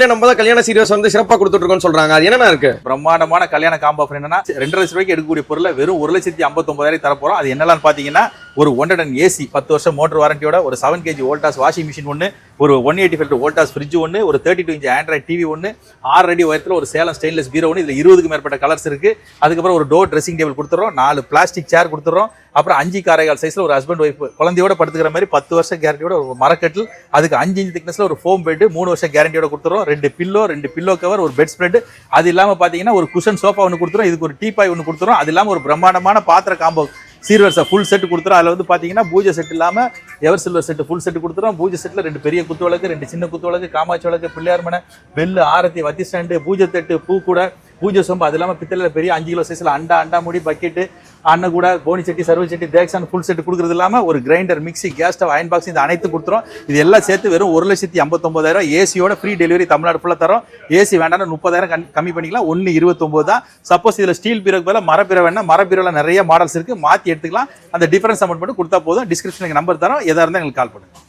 நம்ம தான் கல்யாண சீரியஸ் வந்து சிறப்பா கொடுத்துட்டு இருக்கோம்னு சொல்றாங்க. அது என்னன்னா இருக்கு? பிரம்மாண்டமான கல்யாண காம்போ ஆஃபர் என்னன்னா 2.5 லட்சம் ரூபாய்க்கு எடுக்கக்கூடிய பொருளை வெறும் 1,59,000 தர போறோம். அது என்னெல்லாம் பாத்தீங்கன்னா ஒரு 110 ஏசி 10 வருஷம் மோட்டர் வாரண்டியோட, ஒரு 7 kg வோல்டாஸ் வாஷிங் மிஷின் ஒன்று, ஒரு 185 வோல்டாஸ் ஃப்ரிட்ஜ் ஒன்று, ஒரு 32 இன்ச் ஆண்ட்ராய்ட் டிவி ஒன்று, 6 அடி உயரத்தில் ஒரு சேலம் ஸ்டெயின்லெஸ் பீரோ ஒன்று. இதில் 20க்கு மேற்பட்ட கலர்ஸ் இருக்கு. அதுக்கப்புறம் ஒரு டோர் ட்ரெஸ்ஸிங் டேபிள் கொடுத்துறோம், 4 பிளாஸ்டிக் சேர் கொடுத்துறோம். அப்புறம் 5 காரைகால் சைஸ்ல ஒரு ஹஸ்பண்ட் ஒய்ஃப் குழந்தையோட படுத்துக்கிற மாதிரி 10 வருஷம் கேரண்டியோட ஒரு மரக்கட்டில், அதுக்கு 5 இன்ச் திக்னஸ்ல ஒரு ஃபோம் பெட் 3 வருஷம் கேரண்டியோட கொடுத்துறோம். 2 பில்லோ, 2 பில்லோ கவர், ஒரு பெட் ஸ்ப்ரெட். அது இல்லாம பாத்தீங்கன்னா ஒரு குஷன் சோஃபா ஒன்று கொடுத்துறோம். இதுக்கு ஒரு டீபாய் ஒன்று கொடுத்துறோம். அது இல்லாம ஒரு பிரம்மாண்டமான பாத்திர காம்போ சீர்வரிசை ஃபுல் செட் கொடுத்துறோம். அதில் வந்து பார்த்தீங்கன்னா பூஜை செட் இல்லாமல் ever silver set full set கொடுத்துறோம். பூஜை செட்டில் 2 பெரிய குத்து விளக்கு, 2 சின்ன குத்து விளக்கு, காமாட்சி விளக்கு, பிள்ளையார் மனை, பெல்லு, ஆரத்தி, வத்தி ஸ்டாண்டு, பூஜை தட்டு, பூ கூட, பூஜை சொம்பு. அது இல்லாமல் பித்தளையில் பெரிய 5 கிலோ சைஸில் அண்டா முடி, பக்கெட்டு, அண்ணன் கூட, போனி சட்டி, சர்வ சட்டி, தேக்ஸான் ஃபுல் செட் கொடுக்குறது இல்லாமல் ஒரு grinder, mixie, gas stove, iron box, இது அனைத்து கொடுத்துரும். இது எல்லாம் சேர்த்து வெறும் 1,59,000 ஏசியோட ஃப்ரீ டெலிவரி தமிழ்நாடு ஃபுல்லாக தரோம். ஏசி வேண்டாம்னா 30,000 கம்மி பண்ணிக்கலாம். 1,29 தான். சப்போஸ் இதில் ஸ்டீல் பீரோக்கு பதிலாக மரப்பீரோ வேணா, மரப்பீரோவில் நிறைய மாடல்ஸ் இருக்குது, மாற்றி எடுத்துக்கலாம். அந்த டிஃபரன்ஸ் அமௌண்ட் மட்டும் கொடுத்தா போதும். டிஸ்கிரிப்ஷனுக்கு நம்பர் தரோம். எதாக இருந்தால் எங்களுக்கு கால் பண்ணுங்க.